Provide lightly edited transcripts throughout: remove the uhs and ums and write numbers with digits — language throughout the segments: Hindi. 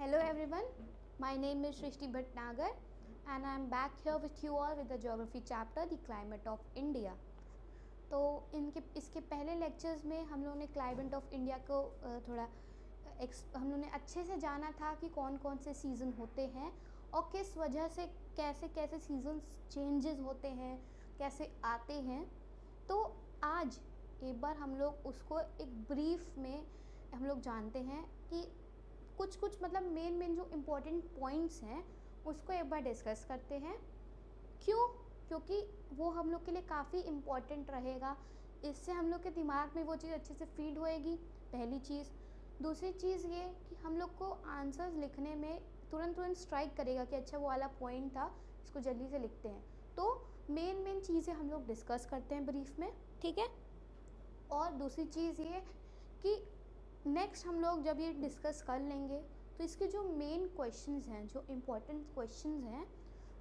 Hello everyone, my name is Shrishti Bhatnagar and I am back here with you all with the geography chapter The Climate of India. तो इसके पहले लेक्चर्स में हम लोगों ने क्लाइमेट ऑफ इंडिया को थोड़ा हम लोगों ने अच्छे से जाना था कि कौन कौन से सीज़न होते हैं और किस वजह से कैसे कैसे सीजन्स चेंजेस होते हैं, कैसे आते हैं। तो आज एक बार हम लोग उसको एक ब्रीफ में हम लोग जानते हैं कि कुछ मतलब मेन जो इम्पोर्टेंट पॉइंट्स हैं उसको एक बार डिस्कस करते हैं। क्यों? क्योंकि वो हम लोग के लिए काफ़ी इम्पॉर्टेंट रहेगा। इससे हम लोग के दिमाग में वो चीज़ अच्छे से फीड होएगी, पहली चीज़। दूसरी चीज़ ये कि हम लोग को आंसर्स लिखने में तुरंत स्ट्राइक करेगा कि अच्छा वो वाला पॉइंट था, इसको जल्दी से लिखते हैं। तो मेन चीज़ें हम लोग डिस्कस करते हैं ब्रीफ में, ठीक है। और दूसरी चीज़ ये कि नेक्स्ट हम लोग जब ये डिस्कस कर लेंगे तो इसके जो मेन क्वेश्चंस हैं, जो इम्पोर्टेंट क्वेश्चंस हैं,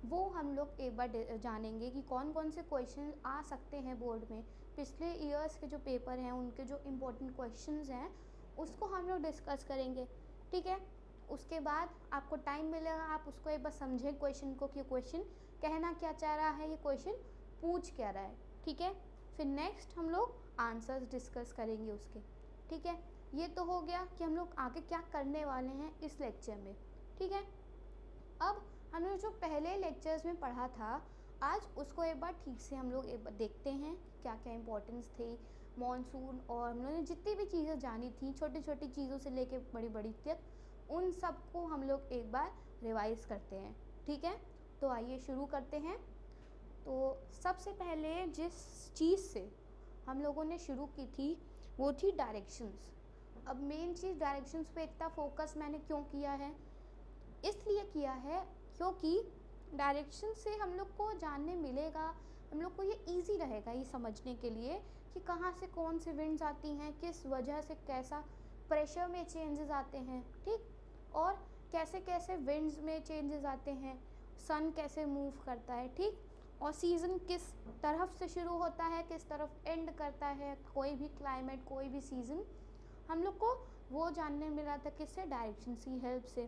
वो हम लोग एक बार जानेंगे कि कौन कौन से क्वेश्चन आ सकते हैं बोर्ड में। पिछले ईयर्स के जो पेपर हैं उनके जो इम्पोर्टेंट क्वेश्चंस हैं उसको हम लोग डिस्कस करेंगे, ठीक है। उसके बाद आपको टाइम मिलेगा, आप उसको एक बार समझें क्वेश्चन को कि क्वेश्चन कहना क्या चाह रहा है, ये क्वेश्चन पूछ क्या रहा है, ठीक है। फिर नेक्स्ट हम लोग आंसर्स डिस्कस करेंगे उसके, ठीक है। ये तो हो गया कि हम लोग आगे क्या करने वाले हैं इस लेक्चर में, ठीक है। अब हमने जो पहले लेक्चर्स में पढ़ा था आज उसको एक बार ठीक से हम लोग एक बार देखते हैं क्या क्या इम्पोर्टेंस थी मॉनसून, और हम लोगों ने जितनी भी चीज़ें जानी थी छोटी छोटी चीज़ों से लेके बड़ी बड़ी तक, उन सबको हम लोग एक बार रिवाइज करते हैं, ठीक है। तो आइए शुरू करते हैं। तो सबसे पहले जिस चीज़ से हम लोगों ने शुरू की थी वो थी डायरेक्शंस। अब मेन चीज़ डायरेक्शंस पे इतना फोकस मैंने क्यों किया है, इसलिए किया है क्योंकि डायरेक्शन से हम लोग को जानने मिलेगा, हम लोग को ये इजी रहेगा ये समझने के लिए कि कहाँ से कौन से विंड्स आती हैं, किस वजह से कैसा प्रेशर में चेंजेस आते हैं, ठीक। और कैसे कैसे विंड्स में चेंजेस आते हैं, सन कैसे मूव करता है, ठीक। और सीज़न किस तरफ से शुरू होता है, किस तरफ एंड करता है, कोई भी क्लाइमेट कोई भी सीज़न हम लोग को वो जानने मिला था किससे, डायरेक्शंस की हेल्प से।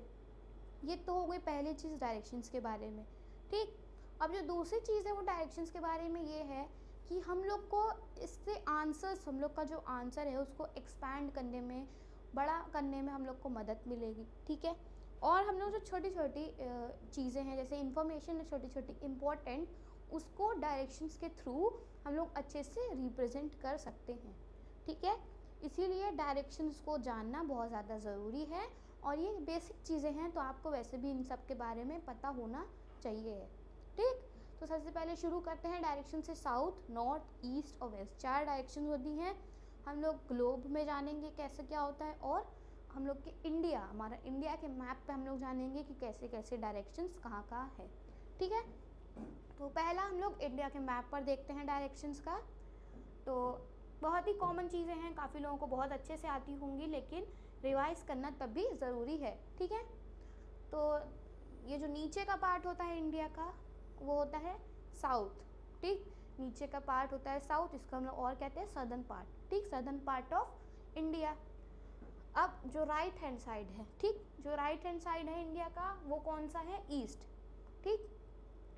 ये तो हो गई पहली चीज़ डायरेक्शंस के बारे में, ठीक। अब जो दूसरी चीज़ है वो डायरेक्शंस के बारे में ये है कि हम लोग को इससे आंसर्स, हम लोग का जो आंसर है उसको एक्सपैंड करने में, बड़ा करने में हम लोग को मदद मिलेगी, ठीक है। और हम लोग जो छोटी छोटी चीज़ें हैं जैसे इन्फॉर्मेशन है छोटी छोटी इम्पोर्टेंट, उसको डायरेक्शंस के थ्रू हम लोग अच्छे से रिप्रेजेंट कर सकते हैं, ठीक है। इसीलिए डायरेक्शंस को जानना बहुत ज़्यादा ज़रूरी है और ये बेसिक चीज़ें हैं तो आपको वैसे भी इन सब के बारे में पता होना चाहिए, ठीक। तो सबसे पहले शुरू करते हैं डायरेक्शन से। साउथ, नॉर्थ, ईस्ट और वेस्ट, 4 डायरेक्शन होती हैं। हम लोग ग्लोब में जानेंगे कैसे क्या होता है, और हम लोग के इंडिया, हमारा इंडिया के मैप पे हम लोग जानेंगे कि कैसे कैसे डायरेक्शंस कहाँ कहाँ है, ठीक है। तो पहला हम लोग इंडिया के मैप पर देखते हैं डायरेक्शंस का। तो बहुत ही कॉमन चीज़ें हैं, काफ़ी लोगों को बहुत अच्छे से आती होंगी, लेकिन रिवाइज करना तब भी ज़रूरी है, ठीक है। तो ये जो नीचे का पार्ट होता है इंडिया का वो होता है साउथ, ठीक। नीचे का पार्ट होता है साउथ, इसको हम लोग और कहते हैं सदर्न पार्ट, ठीक, सदर्न पार्ट ऑफ इंडिया। अब जो राइट हैंड साइड है, ठीक, जो राइट हैंड साइड है इंडिया का वो कौन सा है, ईस्ट, ठीक।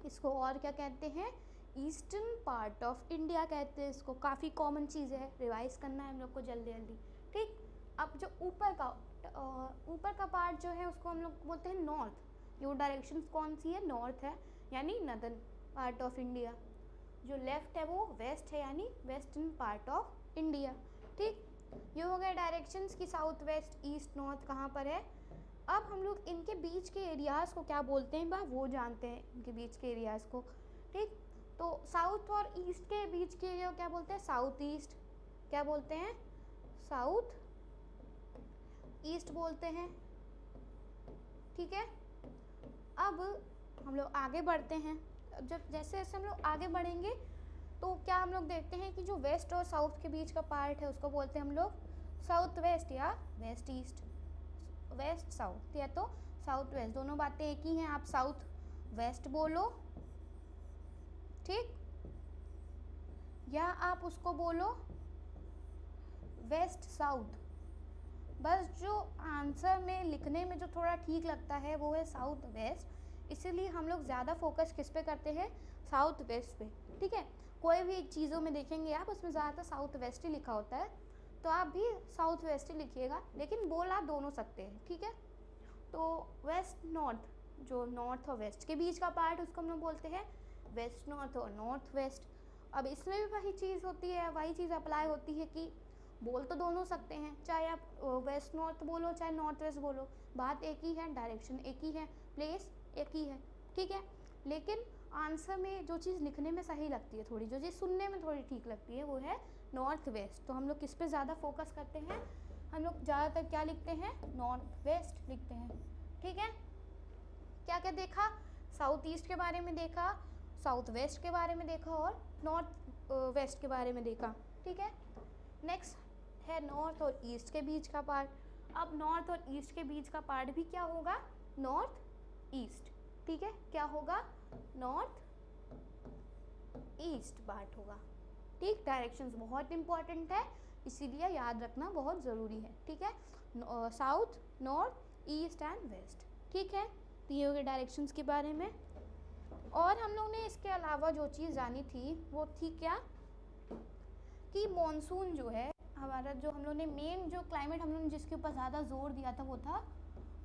इसको और क्या कहते हैं, ईस्टर्न पार्ट ऑफ इंडिया कहते हैं इसको। काफ़ी कॉमन चीज़ है, रिवाइज करना है हम लोग को जल्दी जल्दी, ठीक। अब जो ऊपर का पार्ट जो है उसको हम लोग बोलते हैं नॉर्थ। ये डायरेक्शन कौन सी है, नॉर्थ है, यानी नदर्न पार्ट ऑफ इंडिया। जो लेफ्ट है वो वेस्ट है, यानी वेस्टर्न पार्ट ऑफ इंडिया, ठीक। ये हो गए डायरेक्शंस की साउथ वेस्ट ईस्ट नॉर्थ कहाँ पर है। अब हम लोग इनके बीच के एरियाज़ को क्या बोलते हैं वो जानते हैं, इनके बीच के एरियाज़ को, ठीक। तो साउथ और ईस्ट के बीच के एरिया को क्या बोलते हैं, साउथ ईस्ट। क्या बोलते हैं, साउथ ईस्ट बोलते हैं, ठीक है। अब हम लोग आगे बढ़ते हैं। अब जब जैसे जैसे हम लोग आगे बढ़ेंगे तो क्या हम लोग देखते हैं कि जो वेस्ट और साउथ के बीच का पार्ट है उसको बोलते हैं हम लोग साउथ वेस्ट या वेस्ट ईस्ट। वेस्ट साउथ या तो साउथ वेस्ट, दोनों बातें एक ही हैं। आप साउथ वेस्ट बोलो, ठीक, या आप उसको बोलो वेस्ट साउथ। बस जो आंसर में लिखने में जो थोड़ा ठीक लगता है वो है साउथ वेस्ट, इसीलिए हम लोग ज़्यादा फोकस किस पे करते हैं, साउथ वेस्ट पे। ठीक है, कोई भी चीज़ों में देखेंगे आप उसमें ज़्यादातर साउथ वेस्ट ही लिखा होता है, तो आप भी साउथ वेस्ट ही लिखिएगा, लेकिन बोल आप दोनों सकते हैं। ठीक है, तो वेस्ट नॉर्थ, जो नॉर्थ और वेस्ट के बीच का पार्ट उसको हम लोग बोलते हैं वेस्ट नॉर्थ और नॉर्थ वेस्ट। अब इसमें भी वही चीज़ होती है, वही चीज़ अप्लाई होती है कि बोल तो दोनों सकते हैं, चाहे आप वेस्ट नॉर्थ बोलो चाहे नॉर्थ वेस्ट बोलो, बात एक ही है, डायरेक्शन एक ही है, प्लेस एक ही है। ठीक है, लेकिन आंसर में जो चीज़ लिखने में सही लगती है थोड़ी, जो चीज़ सुनने में थोड़ी ठीक लगती है वो है नॉर्थ वेस्ट। तो हम लोग किस पे ज़्यादा फोकस करते हैं, हम लोग ज़्यादातर क्या लिखते हैं, नॉर्थ वेस्ट लिखते हैं। ठीक है, क्या क्या देखा, साउथ ईस्ट के बारे में देखा, साउथ वेस्ट के बारे में देखा और नॉर्थ वेस्ट के बारे में देखा। ठीक है, नेक्स्ट है नॉर्थ और ईस्ट के बीच का पार्ट। अब नॉर्थ और ईस्ट के बीच का पार्ट भी क्या होगा, नॉर्थ ईस्ट। ठीक है, क्या होगा, नॉर्थ ईस्ट पार्ट होगा। ठीक, डायरेक्शंस बहुत इंपॉर्टेंट है, इसीलिए याद रखना बहुत ज़रूरी है। ठीक है, south, north, east and west. ठीक है, तो ये हो गए डायरेक्शंस के बारे में। और हम लोग ने इसके अलावा जो चीज़ जानी थी वो थी क्या, कि मॉनसून जो है हमारा, जो हम लोग ने मेन जो क्लाइमेट हम लोग ने जिसके ऊपर ज़्यादा जोर दिया था वो था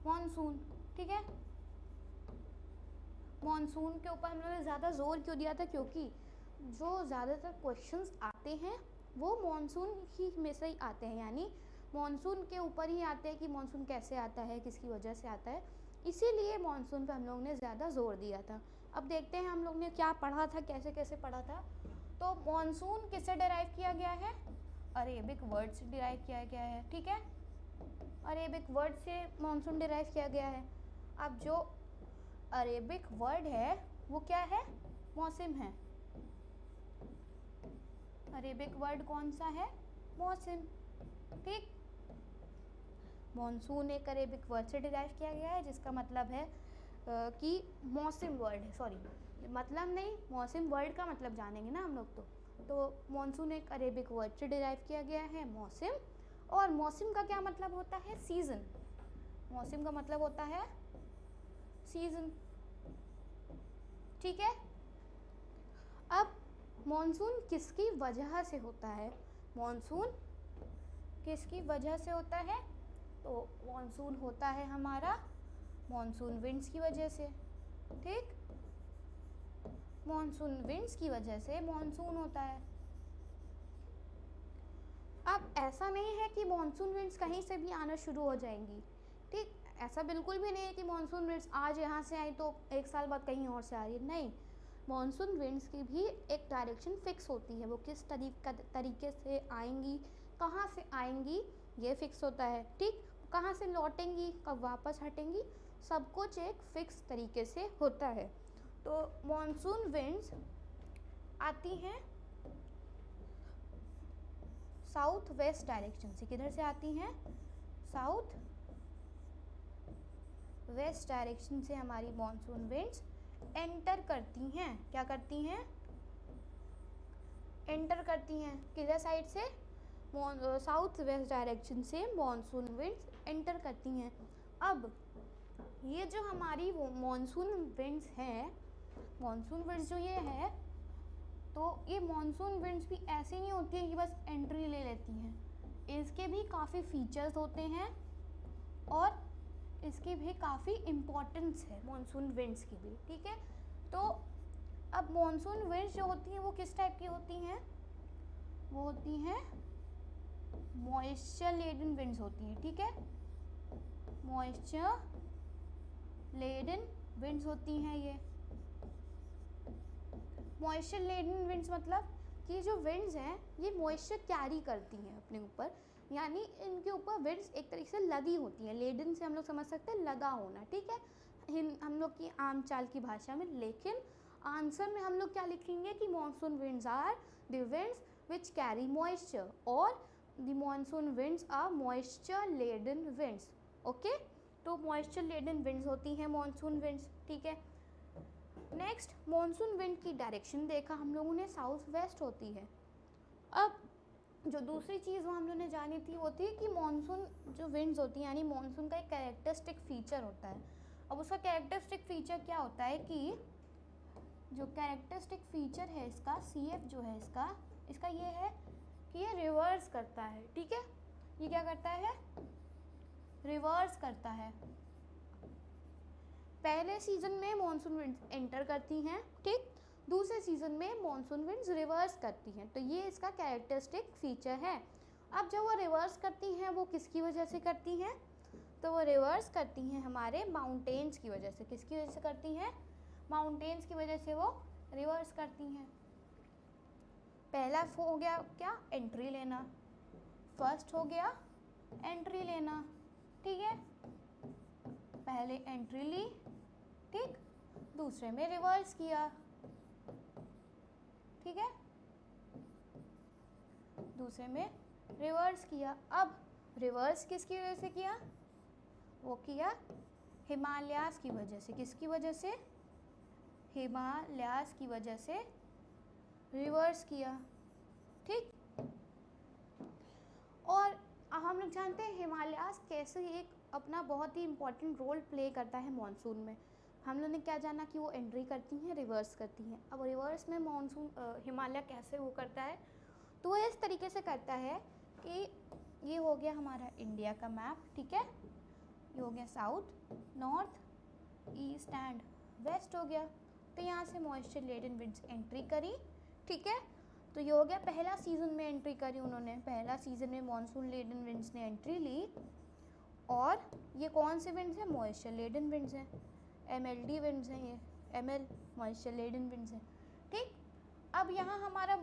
मॉनसून। ठीक है, मॉनसून के ऊपर हम लोगों ने ज़्यादा जोर क्यों दिया था, क्योंकि जो ज़्यादातर क्वेश्चंस आते हैं वो मॉनसून ही में से ही आते हैं, यानी मॉनसून के ऊपर ही आते हैं कि मॉनसून कैसे आता है, किसकी वजह से आता है, इसीलिए मॉनसून पे हम लोग ने ज़्यादा जोर दिया था। अब देखते हैं हम लोग ने क्या पढ़ा था, कैसे कैसे पढ़ा था। तो मॉनसून किससे डिराइव किया गया है, अरेबिक वर्ड से डिराइव किया गया है। ठीक है, अरेबिक वर्ड से मॉनसून डिराइव किया गया है। अब जो अरेबिक वर्ड है वो क्या है, मौसम है। अरेबिक वर्ड कौन सा है, मौसम। ठीक, मॉनसून एक अरेबिक वर्ड से डिराइव किया गया है जिसका मतलब है कि मौसम वर्ड है, सॉरी मतलब नहीं, मौसम वर्ड का मतलब जानेंगे ना हम लोग। तो मॉनसून एक अरेबिक वर्ड से डिराइव किया गया है, मौसम। और मौसम का क्या मतलब होता है, सीज़न। मौसम का मतलब होता है सीज़न। ठीक है, अब मॉनसून किसकी वजह से होता है, मॉनसून किसकी वजह से होता है, तो मॉनसून होता है हमारा मॉनसून विंड्स की वजह से। ठीक, मॉनसून विंड्स की वजह से मॉनसून होता है। अब ऐसा नहीं है कि मॉनसून विंड्स कहीं से भी आना शुरू हो जाएंगी। ठीक, ऐसा बिल्कुल भी नहीं है कि मॉनसून विंड्स आज यहाँ से आई तो एक साल बाद कहीं और से आ रही है, नहीं। मॉनसून विंड्स की भी एक डायरेक्शन फिक्स होती है, वो किस तरीके से आएंगी, कहाँ से आएंगी, ये फिक्स होता है। ठीक, कहाँ से लौटेंगी, कब वापस हटेंगी, सब कुछ एक फिक्स तरीके से होता है। तो मॉनसून विंड्स आती हैं साउथ वेस्ट डायरेक्शन से। किधर से आती हैं, साउथ वेस्ट डायरेक्शन से हमारी मॉनसून विंड्स एंटर करती हैं। क्या करती हैं, एंटर करती हैं। किधर साइड से, साउथ वेस्ट डायरेक्शन से मॉनसून विंड्स एंटर करती हैं। अब ये जो हमारी वो मॉनसून विंड्स हैं, मॉनसून विंड्स जो ये है, तो ये मॉनसून विंड्स भी ऐसी नहीं होती है कि बस एंट्री ले लेती हैं। इसके भी काफ़ी फीचर्स होते हैं और इसकी भी काफ़ी इम्पोर्टेंस है मॉनसून विंड्स की भी। ठीक है, तो अब मॉनसून विंड्स जो होती हैं वो किस टाइप की होती हैं, वो होती हैं मॉइस्चर लेडन विंड्स होती हैं। ठीक है, मॉइस्चर लेडन विंड्स होती हैं। ये मॉइस्चर लेडन विंड्स मतलब कि जो विंड्स हैं ये मॉइस्चर कैरी करती हैं अपने ऊपर, यानी इनके ऊपर विंड्स एक तरीके से लदी होती हैं। लेडन से हम लोग समझ सकते हैं लगा होना। ठीक है, हम लोग की आम चाल की भाषा में। लेकिन आंसर में हम लोग क्या लिखेंगे कि monsoon winds are the winds which carry moisture, और the monsoon winds are moisture laden winds. Okay, तो मॉइस्चर लेडन विंड्स होती हैं मॉनसून विंड्स। ठीक है, नेक्स्ट मॉनसून विंड की डायरेक्शन देखा हम लोगों ने, साउथ वेस्ट होती है। अब जो दूसरी चीज़ वो हम लोगों ने जानी थी वो थी कि मॉनसून जो विंड्स होती हैं यानी मॉनसून का एक कैरेक्टरिस्टिक फीचर होता है। अब उसका कैरेक्टरिस्टिक फीचर क्या होता है कि जो कैरेक्टरिस्टिक फीचर है इसका CF जो है इसका ये है कि ये रिवर्स करता है। ठीक है, ये क्या करता है, रिवर्स करता है। पहले सीजन में मॉनसून विंड्स एंटर करती हैं, ठीक, दूसरे सीजन में मॉनसून विंड्स रिवर्स करती हैं। तो ये इसका कैरेक्टरिस्टिक फीचर है। अब जब वो रिवर्स करती हैं वो किसकी वजह से करती हैं, तो वो रिवर्स करती हैं हमारे माउंटेन्स की वजह से। किसकी वजह से करती हैं, माउंटेन्स की वजह से वो रिवर्स करती हैं। पहला हो गया क्या, एंट्री लेना, फर्स्ट हो गया एंट्री लेना। ठीक है, पहले एंट्री ली, ठीक, दूसरे में रिवर्स किया। ठीक है, दूसरे में रिवर्स किया। अब रिवर्स किसकी वजह से किया, वो किया हिमालयास की वजह से। किसकी वजह से, हिमालयास की वजह से रिवर्स किया। ठीक, और हम लोग जानते हैं हिमालयास कैसे एक अपना बहुत ही इम्पोर्टेंट रोल प्ले करता है मॉनसून में। हम लोग ने क्या जाना कि वो एंट्री करती हैं, रिवर्स करती हैं। अब रिवर्स में मॉनसून हिमालय कैसे वो करता है, तो वो इस तरीके से करता है कि ये हो गया हमारा इंडिया का मैप। ठीक है, ये हो गया south, north, east and west हो गया। तो यहाँ से मॉइस्चर लेडन विंड्स एंट्री करी। ठीक है, तो ये हो गया पहला सीजन में एंट्री करी उन्होंने। पहला सीजन में मॉनसून लेडन विंड्स ने एंट्री ली। और ये कौन से विंड्स हैं, मॉइस्चर लेडन विंड्स हैं, MLD विंड्स हैं, ये ML मॉइस्चर लेडन विंड्स हैं। ठीक, अब यहाँ हमारा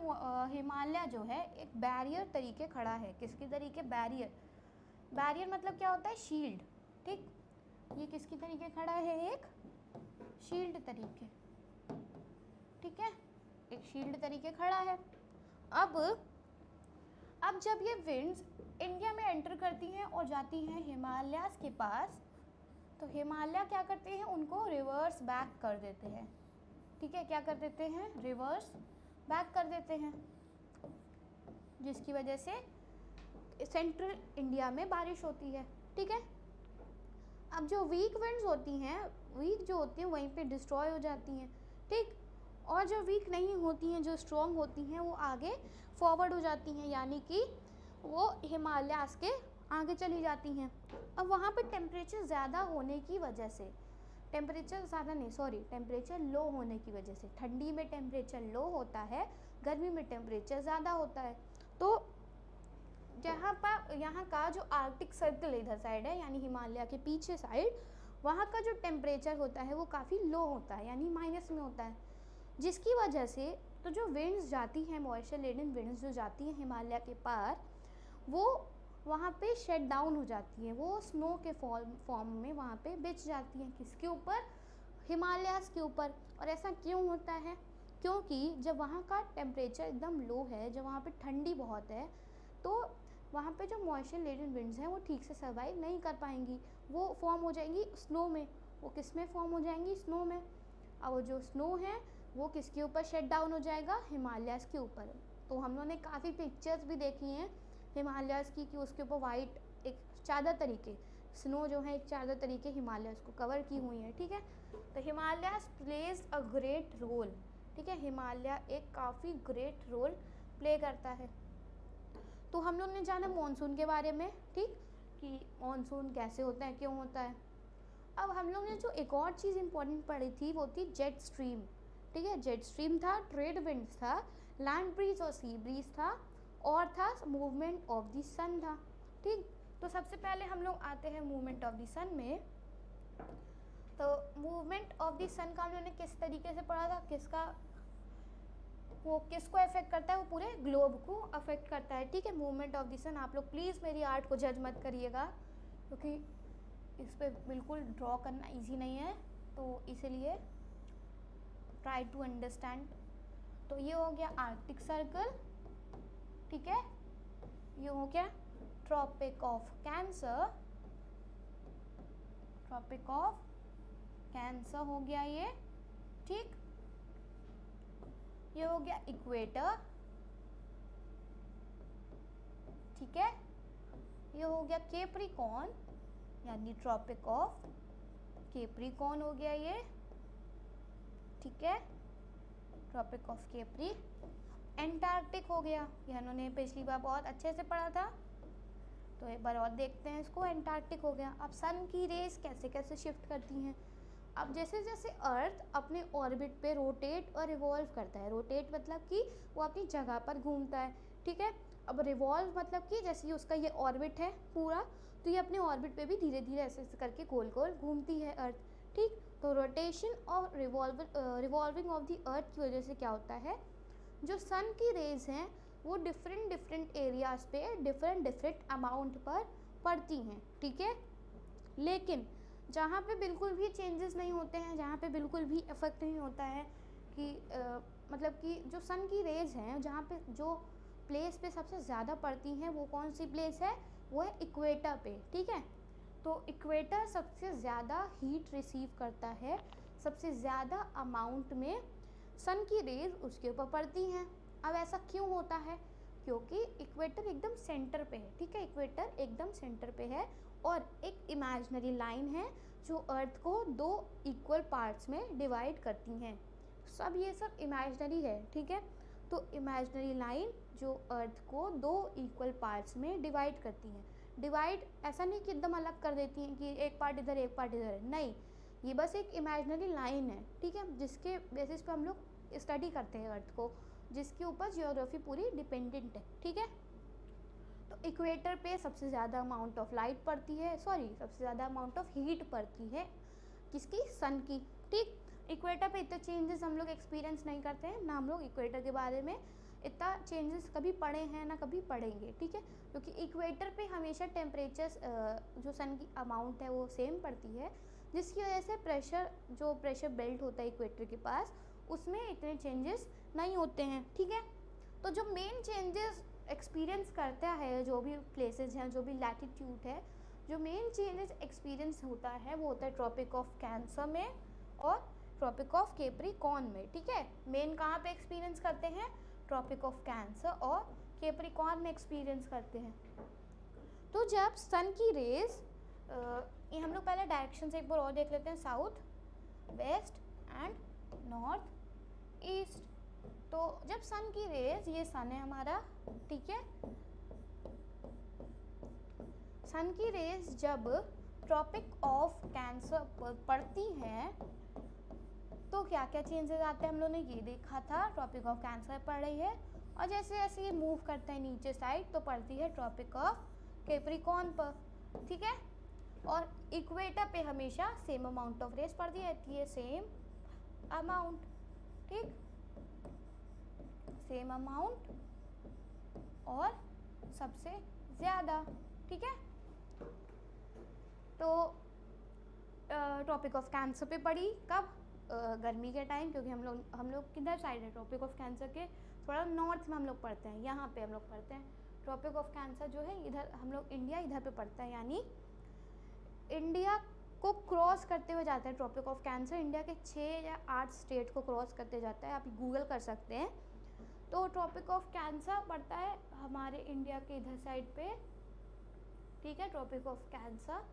हिमालय जो है एक बैरियर तरीके खड़ा है। किसके तरीके, बैरियर। बैरियर मतलब क्या होता है, शील्ड। ठीक, ये किसकी तरीके खड़ा है, एक शील्ड तरीके। ठीक है, एक शील्ड तरीके खड़ा है। अब जब ये विंड्स इंडिया में एंटर करती हैं और जाती हैं हिमालयास के पास, तो हिमालय क्या करते हैं, उनको रिवर्स बैक कर देते हैं। ठीक है, क्या कर देते हैं, रिवर्स बैक कर देते हैं, जिसकी वजह से सेंट्रल इंडिया में बारिश होती है। ठीक है, अब जो वीक विंड्स होती हैं, वीक जो होती हैं वहीं पे डिस्ट्रॉय हो जाती हैं। ठीक, और जो वीक नहीं होती हैं, जो स्ट्रॉन्ग होती हैं, वो आगे फॉरवर्ड हो जाती हैं, यानी कि वो हिमालयास के आगे चली जाती हैं। अब वहाँ पे टेम्परेचर ज़्यादा होने की वजह से, टेम्परेचर लो होने की वजह से, ठंडी में टेम्परेचर लो होता है, गर्मी में टेम्परेचर ज़्यादा होता है। तो यहाँ का जो आर्कटिक सर्कल इधर साइड है, यानी हिमालय के पीछे साइड, वहाँ का जो टेम्परेचर होता है वो काफ़ी लो होता है, यानी माइनस में होता है, जिसकी वजह से तो जो विंड्स जाती हैं, मॉइस्चर लेडन विंड्स जो जाती हैं हिमालय के पार, वो वहाँ पे शट डाउन हो जाती हैं, वो स्नो के फॉर्म में वहाँ पे बिछ जाती हैं। किसके ऊपर, हिमालयास के ऊपर। और ऐसा क्यों होता है, क्योंकि जब वहाँ का टेम्परेचर एकदम लो है, जब वहाँ पे ठंडी बहुत है, तो वहाँ पे जो मॉइस्चर लेडन विंड्स हैं वो ठीक से सर्वाइव नहीं कर पाएंगी, वो फॉर्म हो जाएंगी स्नो में। वो किस में फॉर्म हो जाएंगी, स्नो में। और वो जो स्नो है वो किसके ऊपर शट डाउन हो जाएगा, हिमालयास के ऊपर। तो हम लोगों ने काफ़ी पिक्चर्स भी देखी हैं हिमालयास की, कि उसके ऊपर वाइट एक चादर तरीके, स्नो जो है एक चादर तरीके हिमालयास को कवर की हुई है। ठीक है, तो Himalayas plays a great role. ठीक है, हिमालय एक काफ़ी ग्रेट रोल प्ले करता है। तो हम लोग ने जाना मॉनसून के बारे में, ठीक, कि मॉनसून कैसे होता है, क्यों होता है। अब हम लोग ने जो एक और चीज़ इंपॉर्टेंट पढ़ी थी वो थी जेट स्ट्रीम। ठीक है, जेट स्ट्रीम था, ट्रेड विंड्स था, लैंड ब्रीज और सी ब्रीज था, और था मूवमेंट ऑफ द सन था। ठीक, तो सबसे पहले हम लोग आते हैं मूवमेंट ऑफ द सन में। तो मूवमेंट ऑफ द सन का हम लोगों ने किस तरीके से पढ़ा था, वो किसको अफेक्ट करता है, वो पूरे ग्लोब को अफेक्ट करता है। ठीक है, मूवमेंट ऑफ द सन, आप लोग प्लीज़ मेरी आर्ट को जज मत करिएगा, क्योंकि इस पर बिल्कुल ड्रॉ करना इजी नहीं है, तो इसीलिए ट्राई टू अंडरस्टैंड। तो ये हो गया आर्कटिक सर्कल। ठीक है, ये हो गया Tropic of Cancer, Tropic of Cancer हो गया ये। ठीक, ये हो गया इक्वेटर, ठीक है। ये हो गया कैप्रिकॉर्न यानी ट्रॉपिक ऑफ कैप्रिकॉर्न हो गया ये, ठीक है, ट्रॉपिक ऑफ कैप्री। एंटार्क्टिक हो गया, ये उन्होंने पिछली बार बहुत अच्छे से पढ़ा था, तो एक बार और देखते हैं इसको। एंटार्क्टिक हो गया। अब सन की रेस कैसे कैसे शिफ्ट करती हैं। अब जैसे जैसे अर्थ अपने ऑर्बिट पे रोटेट और रिवॉल्व करता है, रोटेट मतलब कि वो अपनी जगह पर घूमता है, ठीक है। अब रिवॉल्व मतलब कि जैसे ही उसका ये ऑर्बिट है पूरा, तो ये अपने ऑर्बिट पे भी धीरे धीरे ऐसे ऐसे करके गोल गोल घूमती है अर्थ, ठीक। तो रोटेशन और रिवॉल्विंग ऑफ द अर्थ की वजह से क्या होता है, जो सन की रेज हैं वो डिफरेंट डिफरेंट एरियाज पे डिफरेंट डिफरेंट अमाउंट पर पड़ती हैं, ठीक है। लेकिन जहाँ पे बिल्कुल भी चेंजेस नहीं होते हैं, जहाँ पे बिल्कुल भी इफेक्ट नहीं होता है कि मतलब कि जो सन की रेज हैं जहाँ पे जो प्लेस पे सबसे ज़्यादा पड़ती हैं वो कौन सी प्लेस है, वो है इक्वेटर पे, ठीक है। तो इक्वेटर सबसे ज़्यादा हीट रिसीव करता है, सबसे ज़्यादा अमाउंट में सन की रेज उसके ऊपर पड़ती हैं। अब ऐसा क्यों होता है, क्योंकि इक्वेटर एकदम सेंटर पे है, ठीक है, इक्वेटर एकदम सेंटर पे है और एक इमेजिनरी लाइन है जो अर्थ को दो इक्वल पार्ट्स में डिवाइड करती हैं। सब ये सब इमेजिनरी है, ठीक है। तो इमेजिनरी लाइन जो अर्थ को दो इक्वल पार्ट्स में डिवाइड करती हैं। डिवाइड ऐसा नहीं कि एकदम अलग कर देती हैं कि एक पार्ट इधर एक पार्ट इधर, नहीं, ये बस एक इमेजिनरी लाइन है, ठीक है, जिसके बेसिस पे हम लोग स्टडी करते हैं अर्थ को, जिसके ऊपर जियोग्राफी पूरी डिपेंडेंट है, ठीक है। तो इक्वेटर पे सबसे ज़्यादा अमाउंट ऑफ लाइट पड़ती है, सबसे ज़्यादा अमाउंट ऑफ हीट पड़ती है, किसकी, सन की, ठीक। इक्वेटर पे इतने चेंजेस हम लोग एक्सपीरियंस नहीं करते हैं, ना हम लोग इक्वेटर के बारे में इतना चेंजेस कभी पढ़े हैं ना कभी पढ़ेंगे, ठीक है, क्योंकि इक्वेटर पे हमेशा टेम्परेचर जो सन की अमाउंट है वो सेम पड़ती है, जिसकी वजह से प्रेशर बेल्ट होता है इक्वेटर के पास, उसमें इतने चेंजेस नहीं होते हैं, ठीक है। तो जो मेन चेंजेस एक्सपीरियंस करता है जो भी प्लेसेस हैं, जो भी लैटिट्यूड है, जो मेन चेंजेस एक्सपीरियंस होता है वो होता है ट्रॉपिक ऑफ कैंसर में और ट्रॉपिक ऑफ कैप्रिकॉर्न में, ठीक है। मेन कहाँ पे एक्सपीरियंस करते हैं, ट्रॉपिक ऑफ कैंसर और कैप्रिकॉर्न में एक्सपीरियंस करते हैं। तो जब सन की रेज ये हम लोग पहले डायरेक्शन से एक बार और देख लेते हैं, south, west and north, east. तो जब सन की रेज, ये सन है हमारा, ठीक है, सन की रेज जब ट्रॉपिक ऑफ कैंसर पर पड़ती हैं तो क्या क्या चेंजेस आते हैं, हम लोगों ने ये देखा था, ट्रॉपिक ऑफ कैंसर पड़ रही है और जैसे जैसे ये मूव करता है नीचे साइड तो पड़ती है ट्रॉपिक ऑफ कैप्रिकॉर्न पर, ठीक है। और इक्वेटर पे हमेशा सेम अमाउंट ऑफ रेज पड़ती रहती है, सेम अमाउंट, ठीक, सेम अमाउंट और सबसे ज़्यादा, ठीक है। तो ट्रॉपिक ऑफ कैंसर पे पड़ी कब, गर्मी के टाइम, क्योंकि हम लोग किधर साइड है, ट्रॉपिक ऑफ कैंसर के थोड़ा नॉर्थ में हम लोग पढ़ते हैं, यहाँ पे हम लोग पढ़ते हैं। ट्रॉपिक ऑफ कैंसर जो है इधर हम लोग इंडिया इधर पे पढ़ता है, यानी इंडिया को क्रॉस करते हुए जाता है ट्रॉपिक ऑफ कैंसर, इंडिया के 6 या 8 स्टेट को क्रॉस करते जाता है, आप गूगल कर सकते हैं। तो ट्रॉपिक ऑफ कैंसर पड़ता है हमारे इंडिया के इधर साइड पे, ठीक है, ट्रॉपिक ऑफ कैंसर,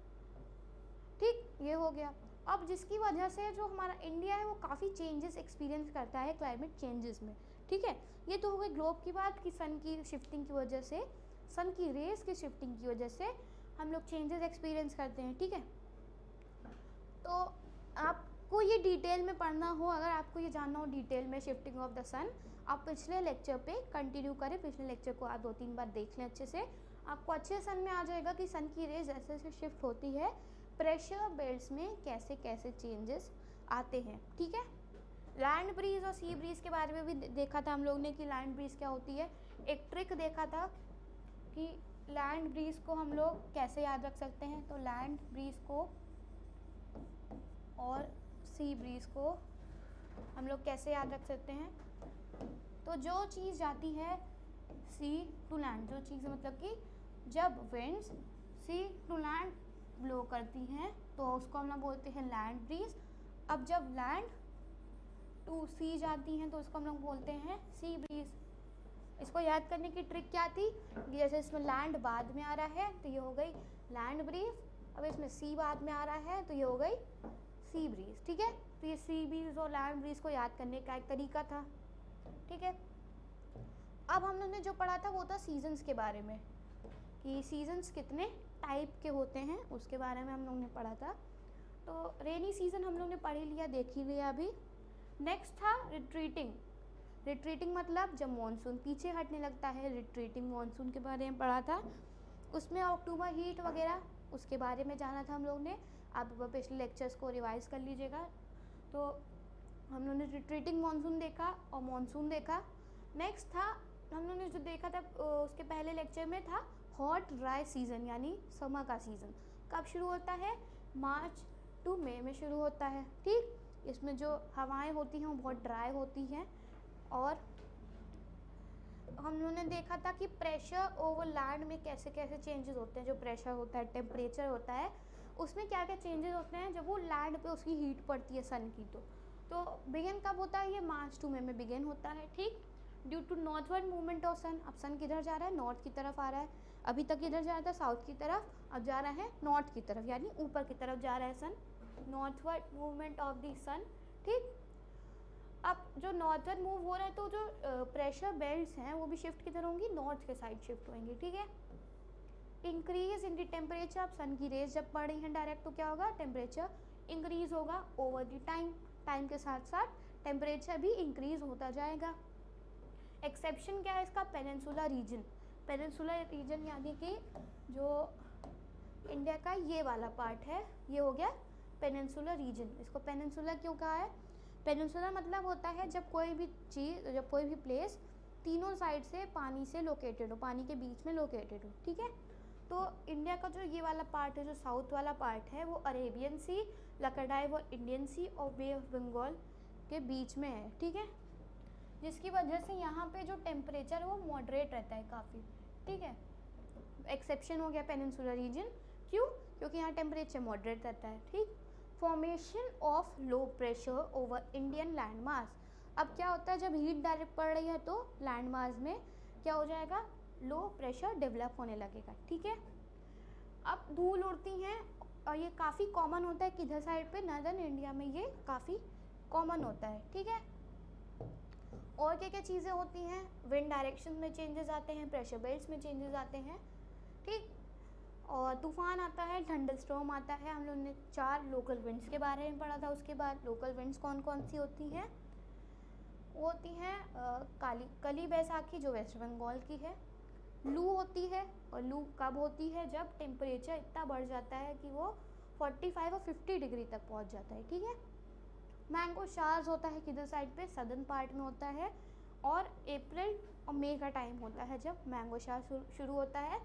ठीक, ये हो गया। अब जिसकी वजह से जो हमारा इंडिया है वो काफ़ी चेंजेस एक्सपीरियंस करता है क्लाइमेट चेंजेस में, ठीक है। ये तो हो गई ग्लोब की बात कि सन की शिफ्टिंग की वजह से, सन की रेस की शिफ्टिंग की वजह से हम लोग चेंजेस एक्सपीरियंस करते हैं, ठीक है। तो आपको ये डिटेल में पढ़ना हो, अगर आपको ये जानना हो डिटेल में शिफ्टिंग ऑफ द सन, आप पिछले लेक्चर पे कंटिन्यू करें, पिछले लेक्चर को आप 2-3 बार देख लें अच्छे से, आपको अच्छे सन में आ जाएगा कि सन की रेज जैसे जैसे शिफ्ट होती है प्रेशर बेल्ट्स में कैसे कैसे चेंजेस आते हैं, ठीक है। लैंड ब्रीज और सी ब्रीज के बारे में भी देखा था हम लोग ने कि लैंड ब्रीज क्या होती है, एक ट्रिक देखा था कि लैंड ब्रीज को हम लोग कैसे याद रख सकते हैं। तो लैंड ब्रीज को और सी ब्रीज को हम लोग कैसे याद रख सकते हैं, तो जो चीज़ जाती है सी टू लैंड, जो चीज़ मतलब कि जब winds sea to land blow करती हैं तो उसको हम लोग बोलते हैं लैंड ब्रीज। अब जब लैंड टू सी जाती हैं तो उसको हम लोग बोलते हैं सी ब्रीज, इसको याद करने की ट्रिक क्या थी कि जैसे इसमें लैंड बाद में आ रहा है तो ये हो गई लैंड ब्रीज, अब इसमें सी बाद में आ रहा है तो ये हो गई सी ब्रीज। ठीक है, तो ये सी ब्रीज और लैंड ब्रीज को याद करने का एक तरीका था। ठीक है, अब हम लोगों ने जो पढ़ा था वो था सीजन्स के बारे में, कि सीजन्स कितने टाइप के होते हैं उसके बारे में हम लोग ने पढ़ा था। तो रेनी सीजन हम लोग ने पढ़ ही लिया, देख ही लिया अभी। नेक्स्ट था रिट्रीटिंग। रिट्रीटिंग मतलब जब मानसून पीछे हटने लगता है, रिट्रीटिंग मानसून के बारे में पढ़ा था। उसमें अक्टूबर हीट वगैरह उसके बारे में जाना था हम लोग ने, आप पिछले लेक्चर्स को रिवाइज कर लीजिएगा। तो हम लोग ने रिट्रीटिंग मानसून देखा और मानसून देखा। नेक्स्ट था हम लोग ने जो देखा था उसके पहले लेक्चर में था हॉट ड्राई सीज़न, यानी समर का सीज़न कब शुरू होता है, मार्च टू मई में शुरू होता है। ठीक, इसमें जो हवाएं होती हैं वो बहुत ड्राई होती हैं। और हम लोगों ने देखा था कि प्रेशर ओवर लैंड में कैसे कैसे चेंजेस होते हैं, जो प्रेशर होता है, टेम्परेचर होता है, उसमें क्या क्या चेंजेस होते हैं जब वो लैंड पे उसकी हीट पड़ती है सन की। तो बिगिन कब होता है, ये मार्च टू मई में बिगिन होता है। ठीक, due to northward movement of sun, अब सन किधर जा रहा है, नॉर्थ की तरफ आ रहा है। अभी तक किधर जा रहा था, साउथ की तरफ, अब जा रहा है नॉर्थ की तरफ, यानी ऊपर की तरफ जा रहा है सन, नॉर्थवर्ड मूवमेंट ऑफ द सन। ठीक, अब जो नॉर्थवर्ड मूव हो रहा है तो जो प्रेशर बेल्ट्स हैं वो भी शिफ्ट किधर होंगी, नॉर्थ के साइड शिफ्ट होंगी। ठीक है, इंक्रीज इन द टेम्परेचर, अब सन की रेज जब पड़ रही हैं डायरेक्ट तो क्या होगा, टेम्परेचर इंक्रीज होगा ओवर द टाइम, टाइम के साथ साथ टेम्परेचर भी इंक्रीज होता जाएगा। एक्सेप्शन क्या है इसका, पेनिनसुला रीजन। पेनिनसुला रीजन यानी कि जो इंडिया का ये वाला पार्ट है, ये हो गया पेनिनसुला रीजन। इसको पेनिनसुला क्यों कहा है, पेनिनसुला मतलब होता है जब कोई भी चीज़, जब कोई भी प्लेस तीनों साइड से पानी से लोकेटेड हो, पानी के बीच में लोकेटेड हो। ठीक है, तो इंडिया का जो ये वाला पार्ट है, जो साउथ वाला पार्ट है, वो अरेबियन सी, लकडाइव और इंडियन सी और बे ऑफ बंगाल के बीच में है। ठीक है, जिसकी वजह से यहाँ पे जो टेम्परेचर है वो मॉडरेट रहता है काफ़ी। ठीक है, एक्सेप्शन हो गया पेनिनसुलर रीजन, क्यों, क्योंकि यहाँ टेम्परेचर मॉडरेट रहता है। ठीक, formation of low pressure over Indian land mass. अब क्या होता है जब हीट डायरेक्ट पड़ रही है तो लैंड मास में क्या हो जाएगा, लो प्रेशर डेवलप होने लगेगा। ठीक है, अब धूल उड़ती हैं और ये काफ़ी कॉमन होता है किधर साइड पे, नॉर्दर्न इंडिया में ये काफ़ी कॉमन होता है। ठीक है, और क्या क्या चीज़ें होती हैं, विंड डायरेक्शन में चेंजेस आते हैं, प्रेशर बेल्ट्स में चेंजेस आते हैं। ठीक, और तूफान आता है, थंडर स्टॉर्म आता है। हम लोगों ने 4 लोकल विंड्स के बारे में पढ़ा था। उसके बाद लोकल विंड्स कौन कौन सी होती हैं, वो होती हैं कली बैसाखी जो वेस्ट बंगाल की है, लू होती है, और लू कब होती है, जब टेम्परेचर इतना बढ़ जाता है कि वो 45 और 50 डिग्री तक पहुंच जाता है। ठीक है, मैंगो शार्स होता है किधर साइड पे, सदर्न पार्ट में होता है, और अप्रैल और मई का टाइम होता है जब मैंगो शार शुरू होता है,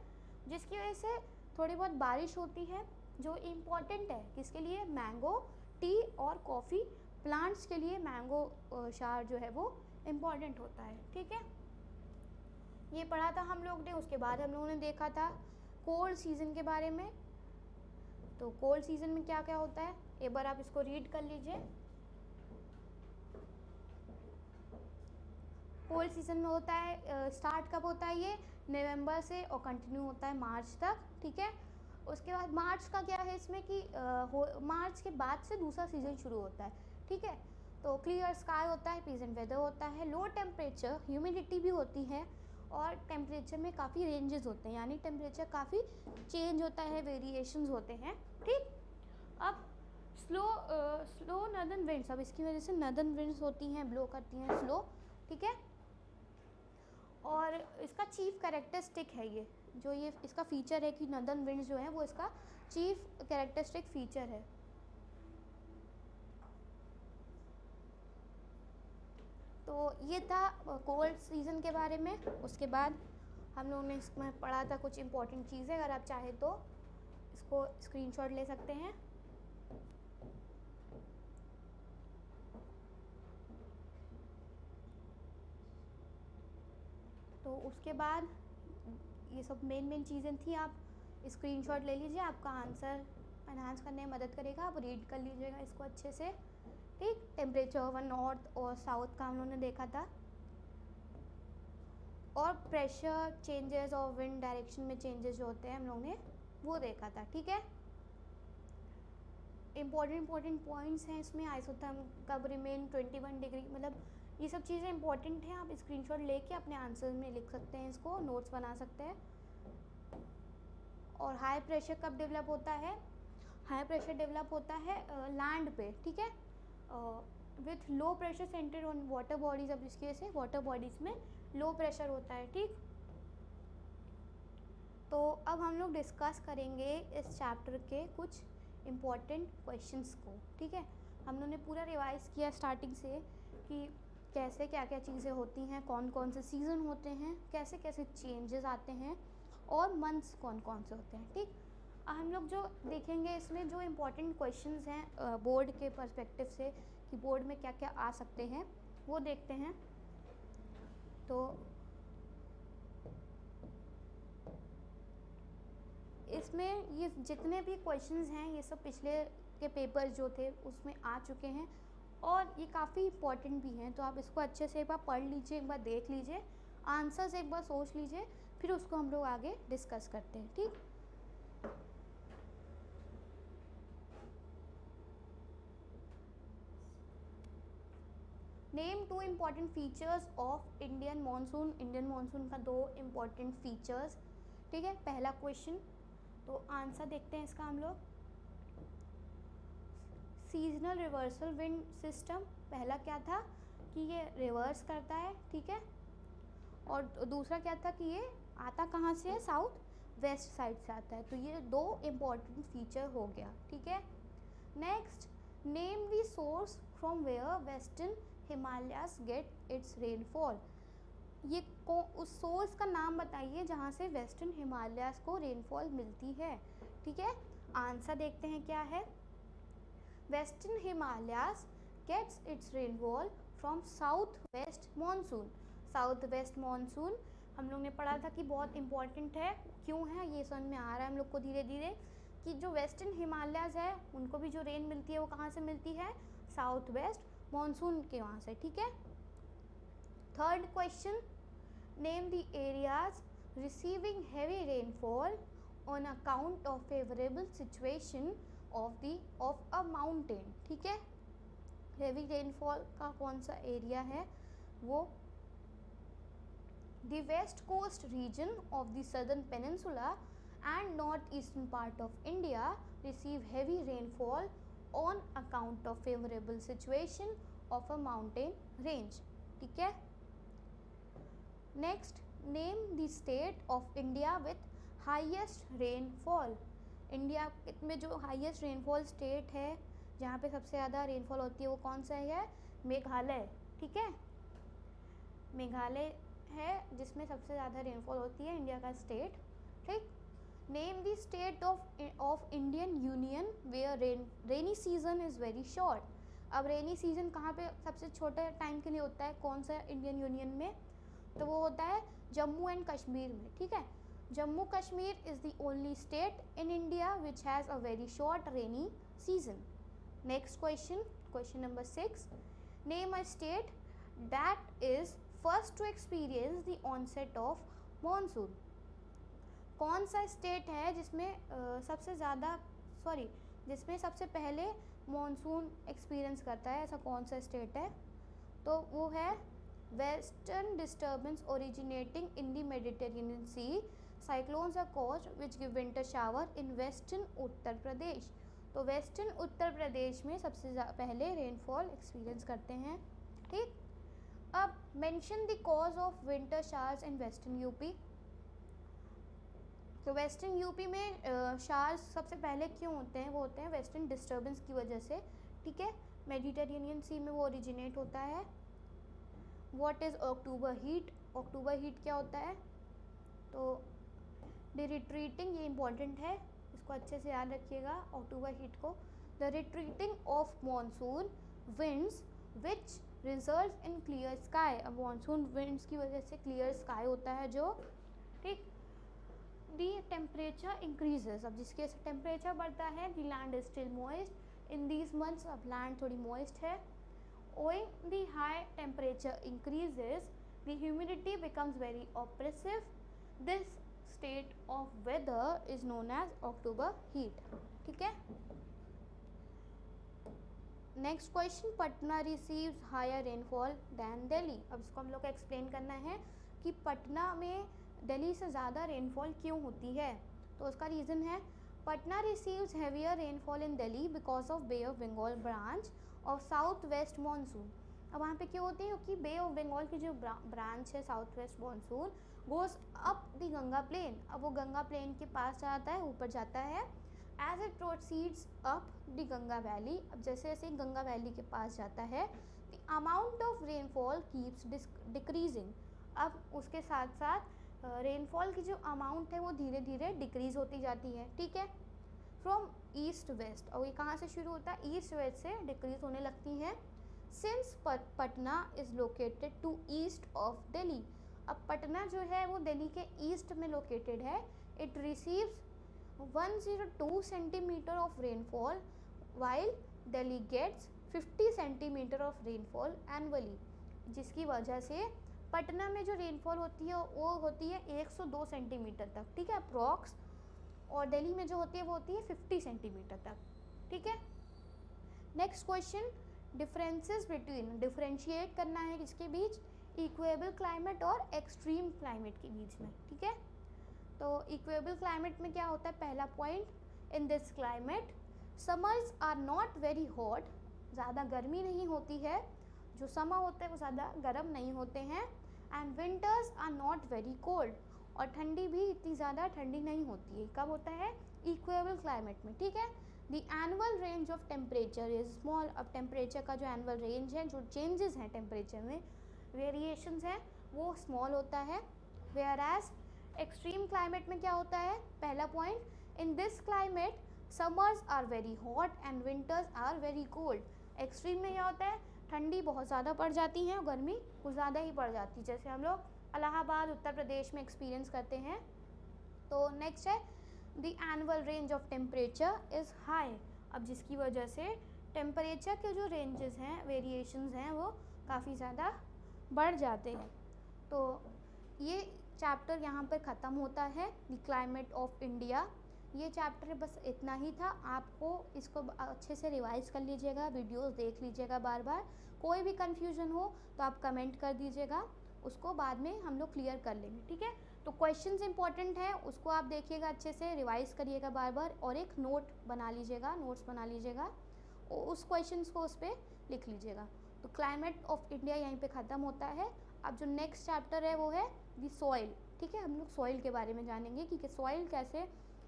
जिसकी वजह से थोड़ी बहुत बारिश होती है, जो इम्पॉर्टेंट है किसके लिए, मैंगो टी और कॉफ़ी प्लांट्स के लिए मैंगो शार जो है वो इम्पॉर्टेंट होता है। ठीक है, ये पढ़ा था हम लोग ने। उसके बाद हम लोगों ने देखा था कोल्ड सीज़न के बारे में। तो कोल्ड सीज़न में क्या क्या होता है, एक बार आप इसको रीड कर लीजिए। कोल्ड सीज़न में होता है, स्टार्ट कब होता है, ये नवंबर से और कंटिन्यू होता है मार्च तक। ठीक है, उसके बाद मार्च का क्या है इसमें कि मार्च के बाद से दूसरा सीज़न शुरू होता है। ठीक है, तो क्लियर स्काई होता है, प्लीजेंट वेदर होता है, लो टेम्परेचर, ह्यूमिडिटी भी होती है, और टेम्परेचर में काफ़ी रेंजेस होते हैं, यानी टेम्परेचर काफ़ी चेंज होता है, वेरिएशंस होते हैं। ठीक, अब स्लो नॉर्दर्न विंड्स, अब इसकी वजह से नॉर्दर्न विंड्स होती हैं, ब्लो करती हैं स्लो। ठीक है, और इसका चीफ कैरेक्टरिस्टिक है ये, जो ये इसका फीचर है कि नॉर्दर्न विंड्स जो है वो इसका चीफ कैरेक्टरिस्टिक फीचर है। तो ये था कोल्ड सीज़न के बारे में। उसके बाद हम लोगों ने इसमें पढ़ा था कुछ इंपॉर्टेंट चीज़ें, अगर आप चाहें तो इसको स्क्रीनशॉट ले सकते हैं। तो उसके बाद ये सब मेन चीज़ें थी, आप स्क्रीनशॉट ले लीजिए, आपका आंसर एनहांस करने में मदद करेगा, आप रीड कर लीजिएगा इसको अच्छे से। ठीक, टेम्परेचर ओवर नॉर्थ और साउथ का हम लोगों ने देखा था। और प्रेशर चेंजेस और विंड डायरेक्शन में चेंजेस जो होते हैं हम लोगों ने वो देखा था, ठीक है। इंपॉर्टेंट पॉइंट्स हैं इसमें, आइसोथर्म कब रिमेन 21 डिग्री, मतलब ये सब चीज़ें इंपॉर्टेंट हैं। आप स्क्रीनशॉट लेके अपने आंसर में लिख सकते हैं, इसको नोट्स बना सकते हैं। और हाई प्रेशर कब डेवलप होता है? हाई प्रेशर डेवलप होता है लैंड पे, ठीक है, with low pressure centre on water bodies. अब इसकी वजह से वाटर बॉडीज़ में लो प्रेशर होता है, ठीक। तो अब हम लोग डिस्कस करेंगे इस चैप्टर के कुछ इम्पॉर्टेंट क्वेश्चंस को, ठीक है। हम लोगों ने पूरा रिवाइज किया स्टार्टिंग से कि कैसे क्या क्या चीज़ें होती हैं, कौन कौन से सीज़न होते हैं, कैसे कैसे चेंजेस आते हैं और मंथ्स कौन कौन से होते हैं, ठीक। हम लोग जो देखेंगे इसमें जो इम्पोर्टेंट क्वेश्चंस हैं बोर्ड के पर्सपेक्टिव से कि बोर्ड में क्या क्या आ सकते हैं वो देखते हैं। तो इसमें ये जितने भी क्वेश्चंस हैं ये सब पिछले के पेपर जो थे उसमें आ चुके हैं और ये काफ़ी इम्पोर्टेंट भी हैं। तो आप इसको अच्छे से एक बार पढ़ लीजिए, एक बार देख लीजिए, आंसर्स एक बार सोच लीजिए, फिर उसको हम लोग आगे डिस्कस करते हैं, ठीक। Name two important features of Indian monsoon. Indian monsoon का दो इम्पॉर्टेंट फीचर्स, ठीक है। पहला क्वेश्चन, तो आंसर देखते हैं इसका हम लोग। सीजनल रिवर्सल विंड सिस्टम, पहला क्या था कि ये रिवर्स करता है, ठीक है। और दूसरा क्या था कि ये आता कहाँ से है? साउथ वेस्ट साइड से आता है। तो ये दो इम्पॉर्टेंट फीचर हो गया, ठीक है। Next, name the source from where western Himalayas get its rainfall. ये उस सोर्स का नाम बताइए जहाँ से वेस्टर्न हिमालयाज को रेनफॉल मिलती है, ठीक है। आंसर देखते हैं क्या है। Western Himalayas gets its rainfall from south west monsoon. South west monsoon हम लोग ने पढ़ा था कि बहुत इम्पॉर्टेंट है। क्यों है ये समझ में आ रहा है हम लोग को धीरे धीरे कि जो वेस्टर्न हिमालयाज है उनको भी जो रेन मिलती है वो कहाँ से मिलती है? साउथ वेस्ट मानसून के वहाँ से, ठीक है। Third question, name the areas receiving heavy rainfall on account of favourable situation of a mountain, ठीक है। हैवी रेनफॉल का कौन सा एरिया है? वो the west coast region of the southern peninsula and northeastern part of India receive heavy rainfall on account of favorable situation of a mountain range, ठीक है। Next, name the state of India with highest rainfall. India में जो हाईएस्ट रेनफॉल स्टेट है जहाँ पे सबसे ज़्यादा रेनफॉल होती है वो कौन सा है? मेघालय, ठीक है। मेघालय है जिसमें सबसे ज़्यादा रेनफॉल होती है, इंडिया का स्टेट, ठीक। Name the state of Indian union where rainy season is very short. अब रेनी सीजन कहाँ पे सबसे छोटे टाइम के लिए होता है? कौन सा इंडियन यूनियन में? तो वो होता है जम्मू एंड कश्मीर में, ठीक है। Jammu Kashmir is the only state in India which has a very short rainy season. Next question, question number 6, name a state that is first to experience the onset of monsoon. कौन सा स्टेट है जिसमें जिसमें सबसे पहले मॉनसून एक्सपीरियंस करता है? ऐसा कौन सा स्टेट है? तो वो है western disturbance originating in the Mediterranean sea, cyclones are caused which give winter shower in western Uttar Pradesh. तो वेस्टर्न उत्तर प्रदेश में सबसे पहले रेनफॉल एक्सपीरियंस करते हैं, ठीक। अब mention the cause of winter showers in western UP. तो वेस्टर्न यूपी में शावर्स सबसे पहले क्यों होते हैं? वो होते हैं वेस्टर्न डिस्टर्बेंस की वजह से, ठीक है। मेडिटेरेनियन सी में वो ओरिजिनेट होता है। What is October heat? October heat क्या होता है? तो द रिट्रीटिंग, ये इंपॉर्टेंट है, इसको अच्छे से याद रखिएगा अक्टूबर हीट को। The retreating of monsoon winds which result in clear sky. अब मानसून विंड्स की वजह से क्लियर स्काई होता है जो, ठीक। दी टेम्परेचर इंक्रीजेज, अब जिसके टेम्परेचर बढ़ता है, the land is still moist in these months. अब लैंड थोड़ी मॉइस्ट है। Owing the high temperature increases the humidity becomes very oppressive. This state of weather is known as October heat. ठीक है. Next question, Patna receives higher rainfall than Delhi. अब इसको हम लोग को एक्सप्लेन करना है कि पटना में दिल्ली से ज़्यादा रेनफॉल क्यों होती है. तो उसका रीज़न है, Patna receives heavier rainfall in Delhi because of Bay of Bengal branch of south west monsoon. अब वहाँ पे क्यों होती है, क्योंकि बे ऑफ बंगाल की जो ब्रांच है south west monsoon goes up the Ganga plain. अब वो गंगा प्लेन के पास जाता है, ऊपर जाता है. As it proceeds up the Ganga valley. अब जैसे जैसे गंगा वैली के पास जाता है, the amount of rainfall keeps decreasing. अब उसके साथ साथ रेनफॉल की जो अमाउंट है वो धीरे धीरे डिक्रीज होती जाती है. ठीक है. फ्रॉम ईस्ट वेस्ट, और ये कहाँ से शुरू होता है, ईस्ट वेस्ट से डिक्रीज होने लगती है. Since Patna is located to east of Delhi. अब पटना जो है वो दिल्ली के ईस्ट में लोकेटेड है. It receives 102 centimetre of rainfall while Delhi gets 50 centimetre of rainfall annually. जिसकी वजह से पटना में जो रेनफॉल होती है वो होती है 102 सेंटीमीटर तक. ठीक है, अप्रॉक्स. और दिल्ली में जो होती है वो होती है 50 सेंटीमीटर तक. ठीक है. Next question, differences between, differentiate करना है किसके बीच, इक्वेबल क्लाइमेट और एक्सट्रीम क्लाइमेट के बीच में. ठीक है. तो इक्वेबल क्लाइमेट में क्या होता है, पहला point, in this climate summers are not very hot. ज़्यादा गर्मी नहीं होती है, जो समर होते हैं वो ज़्यादा गर्म नहीं होते हैं. And winters are not very cold. और ठंडी भी इतनी ज़्यादा ठंडी नहीं होती है. कब होता है, इक्वेबल क्लाइमेट में. ठीक है. The annual range of temperature is small. अब टेम्परेचर का जो एनुअल रेंज है, जो चेंजेस हैं टेम्परेचर में, वेरिएशंस हैं, वो स्मॉल होता है. वेयर एज एक्सट्रीम क्लाइमेट में क्या होता है, पहला point, in this climate summers are very hot and winters are very cold. Extreme में क्या होता है, ठंडी बहुत ज़्यादा पड़ जाती है और गर्मी कुछ ज़्यादा ही पड़ जाती है, जैसे हम लोग इलाहाबाद उत्तर प्रदेश में एक्सपीरियंस करते हैं. तो नेक्स्ट है, the annual range of temperature is high. अब जिसकी वजह से टेम्परेचर के जो रेंजेस हैं, वेरिएशंस हैं, वो काफ़ी ज़्यादा बढ़ जाते हैं. तो ये चैप्टर यहाँ पर ख़त्म होता है, द क्लाइमेट ऑफ इंडिया. ये चैप्टर बस इतना ही था. आपको इसको अच्छे से रिवाइज कर लीजिएगा, वीडियोस देख लीजिएगा बार बार. कोई भी कन्फ्यूजन हो तो आप कमेंट कर दीजिएगा, उसको बाद में हम लोग क्लियर कर लेंगे. ठीक है. तो क्वेश्चंस इंपॉर्टेंट है, उसको आप देखिएगा, अच्छे से रिवाइज करिएगा बार बार, और एक नोट बना लीजिएगा, नोट्स बना लीजिएगा, उस क्वेश्चंस को उस पर लिख लीजिएगा. तो क्लाइमेट ऑफ इंडिया यहीं पे ख़त्म होता है. अब जो नेक्स्ट चैप्टर है वो है दी सॉइल. ठीक है. हम लोग सॉइल के बारे में जानेंगे कि सॉइल कैसे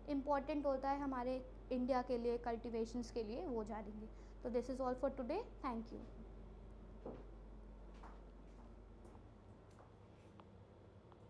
इम्पॉर्टेंट होता है हमारे इंडिया के लिए, कल्टिवेशंस के लिए, वो जानेंगे. तो this is all for today. Thank you.